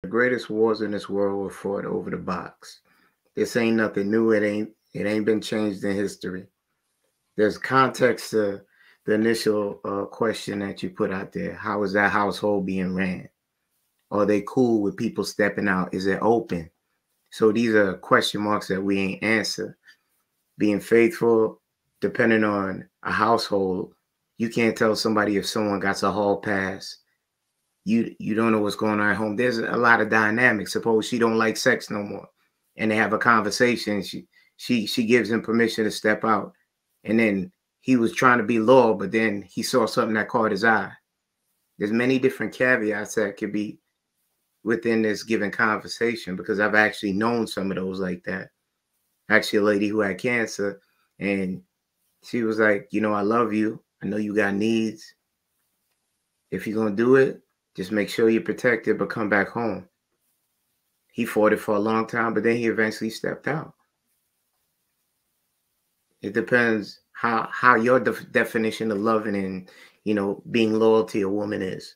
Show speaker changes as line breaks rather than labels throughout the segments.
greatest wars in this world were fought over the box. This ain't nothing new. It ain't been changed in history. There's context to the initial question that you put out there. How is that household being ran? Are they cool with people stepping out? Is it open? So these are question marks that we ain't answer. Being faithful, depending on a household, you can't tell somebody if someone got a hall pass. You don't know what's going on at home. There's a lot of dynamics. Suppose she don't like sex no more, and they have a conversation. She gives him permission to step out, and then he was trying to be loyal, but then he saw something that caught his eye. There's many different caveats that could be within this given conversation, because I've actually known some of those like that. Actually, a lady who had cancer, and she was like, I love you. I know you got needs. If you're going to do it, just make sure you're protected, but come back home. He fought it for a long time, but then he eventually stepped out. It depends how your definition of loving and, being loyal to a woman is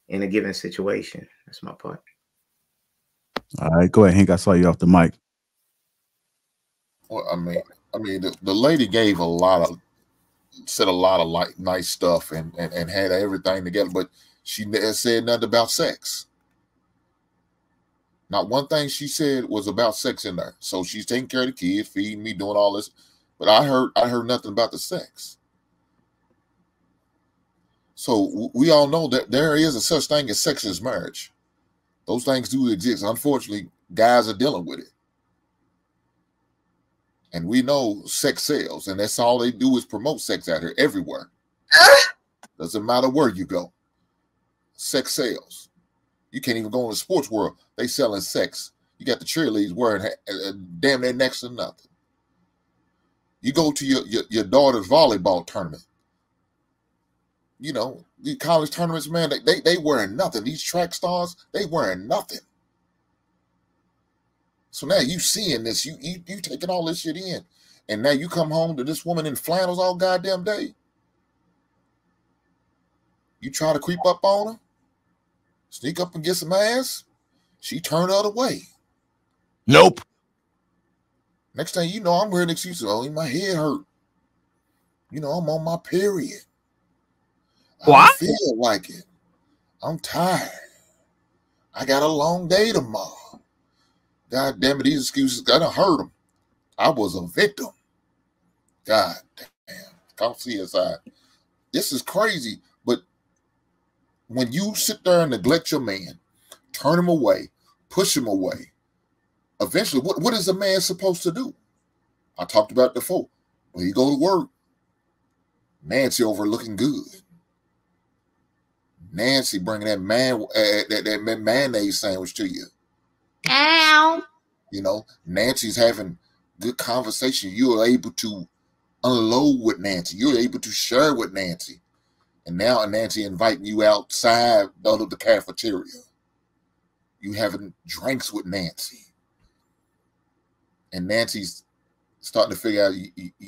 in a given situation. That's my part.
All right, go ahead, Hink. I saw you off the mic.
Well, I mean, the lady said a lot of nice stuff and had everything together, but she said nothing about sex. Not one thing she said was about sex in there. So she's taking care of the kids, feeding me, doing all this, but I heard nothing about the sex. So we all know that there is a such thing as sexless marriage. Those things do exist. Unfortunately, guys are dealing with it. And we know sex sells, and that's all they do is promote sex out here everywhere. Doesn't matter where you go. Sex sells. You can't even go in the sports world. They selling sex. You got the cheerleaders wearing damn near next to nothing. You go to your daughter's volleyball tournament. The college tournaments, man, they wearing nothing. These track stars, they wearing nothing. So now you seeing this, you taking all this shit in, and now you come home to this woman in flannels all goddamn day. You try to creep up on her, sneak up and get some ass. She turn the other way.
Nope.
Next thing you know, I'm hearing excuses. Oh, my head hurt. I'm on my period.
What?
I don't feel like it. I'm tired. I got a long day tomorrow. God damn it, these excuses, I done heard them. I was a victim. God damn. Come see us out. This is crazy. But when you sit there and neglect your man, turn him away, push him away, eventually, what is a man supposed to do? I talked about it before. When you go to work, Nancy over looking good. Nancy bringing that mayonnaise sandwich to you.
Ow.
Nancy's having good conversation. You're able to unload with Nancy. You're able to share with Nancy. And now Nancy inviting you outside of the cafeteria. You having drinks with Nancy. And Nancy's starting to figure out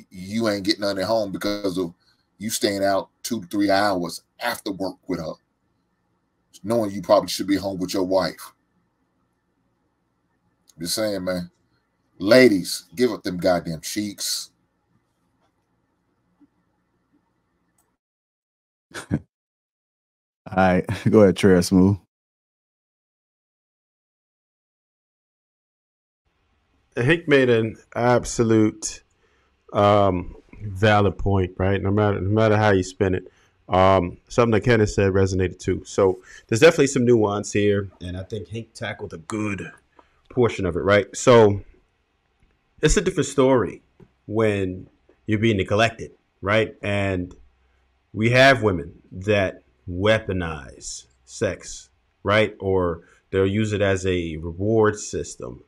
you ain't getting none at home because of you staying out 2 to 3 hours after work with her, knowing you probably should be home with your wife. Just saying, man. Ladies, give up them goddamn cheeks.
All right, go ahead, Trey Smooth.
Hink made an absolute valid point, right? No matter how you spin it. Something that Kenneth said resonated too. So there's definitely some nuance here, and I think Hink tackled a good portion of it, right? So it's a different story when you're being neglected, right? And we have women that weaponize sex, right? Or they'll use it as a reward system,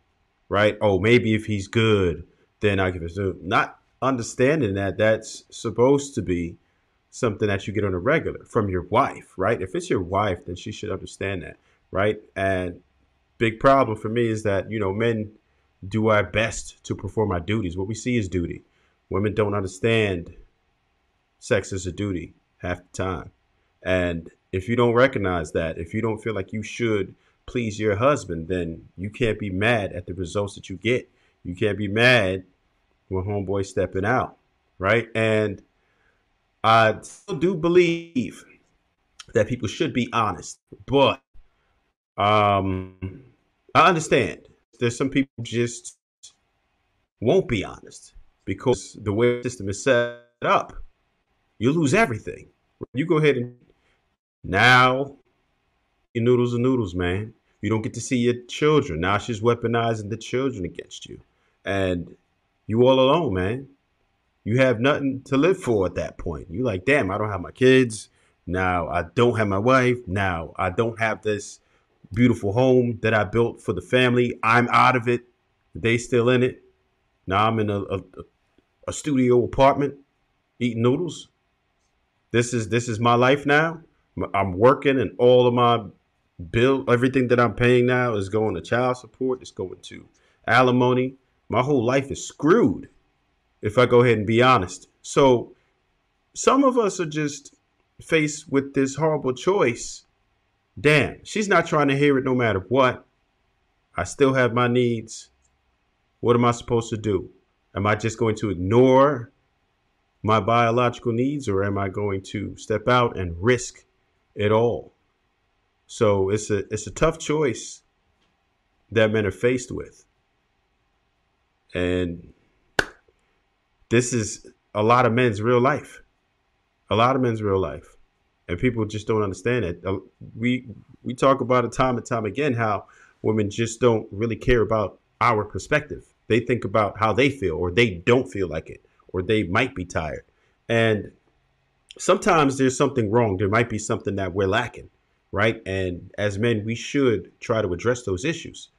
right? Oh, maybe if he's good, then I'll give it to him. Not understanding that that's supposed to be something that you get on a regular from your wife, right? If it's your wife, then she should understand that, right? And big problem for me is that, men do our best to perform our duties. What we see is duty. Women don't understand sex is a duty half the time. And if you don't recognize that, if you don't feel like you should please your husband, then you can't be mad at the results that you get. You can't be mad when homeboy stepping out, right? And I still do believe that people should be honest, but I understand there's some people just won't be honest because the way the system is set up, you lose everything. You go ahead and now your noodles are noodles, man. You don't get to see your children. Now she's weaponizing the children against you. And you all alone, man. You have nothing to live for at that point. You're like, damn, I don't have my kids. Now I don't have my wife. Now I don't have this beautiful home that I built for the family. I'm out of it. They still in it. Now I'm in a studio apartment eating noodles. This is my life now. I'm working and all of my bill, everything that I'm paying now is going to child support. It's going to alimony. My whole life is screwed if I go ahead and be honest. So some of us are just faced with this horrible choice. Damn, she's not trying to hear it no matter what. I still have my needs. What am I supposed to do? Am I just going to ignore my biological needs, or am I going to step out and risk it all? So it's a tough choice that men are faced with. And this is a lot of men's real life. A lot of men's real life. And people just don't understand it. We talk about it time and time again, how women just don't really care about our perspective. They think about how they feel, or they don't feel like it, or they might be tired. And sometimes there's something wrong. There might be something that we're lacking, right? And as men, we should try to address those issues.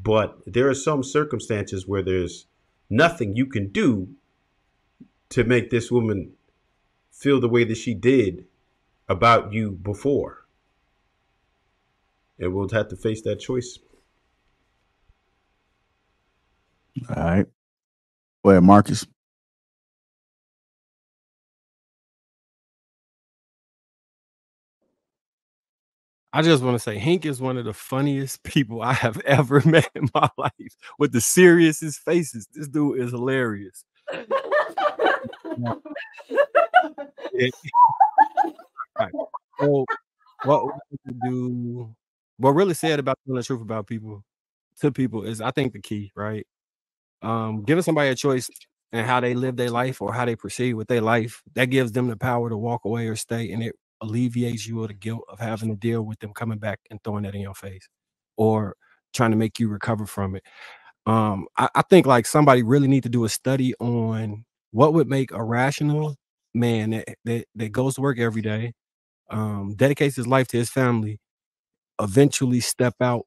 But there are some circumstances where there's nothing you can do to make this woman feel the way that she did about you before. And we'll have to face that choice.
All right. Go ahead, Marcus.
I just want to say Hink is one of the funniest people I have ever met in my life, with the seriousest faces. This dude is hilarious. Right. So what really said about telling the truth about people to people is, I think, the key, right? Giving somebody a choice and how they live their life or how they proceed with their life, that gives them the power to walk away or stay, and it alleviates you of the guilt of having to deal with them coming back and throwing that in your face or trying to make you recover from it. I think like somebody really need to do a study on what would make a rational man that goes to work every day, dedicates his life to his family, eventually step out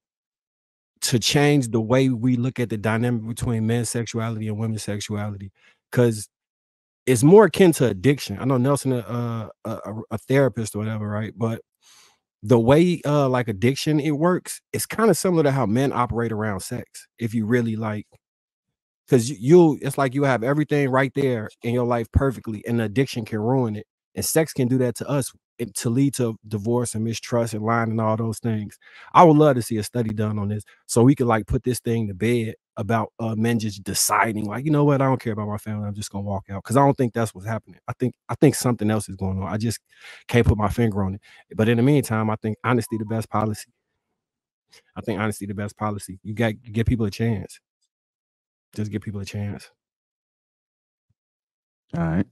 to change the way we look at the dynamic between men's sexuality and women's sexuality, because it's more akin to addiction. I know Nelson, a therapist or whatever, right? But the way like addiction it works, it's kind of similar to how men operate around sex. If you really like, because it's like you have everything right there in your life perfectly, and the addiction can ruin it, and sex can do that to us, to lead to divorce and mistrust and lying and all those things. I would love to see a study done on this so we could like put this thing to bed about men just deciding like, you know what, I don't care about my family, I'm just gonna walk out, because I don't think that's what's happening. I think something else is going on. I just can't put my finger on it. But in the meantime, I think honesty the best policy. I think honesty the best policy. You give people a chance. Just give people a chance.
All right.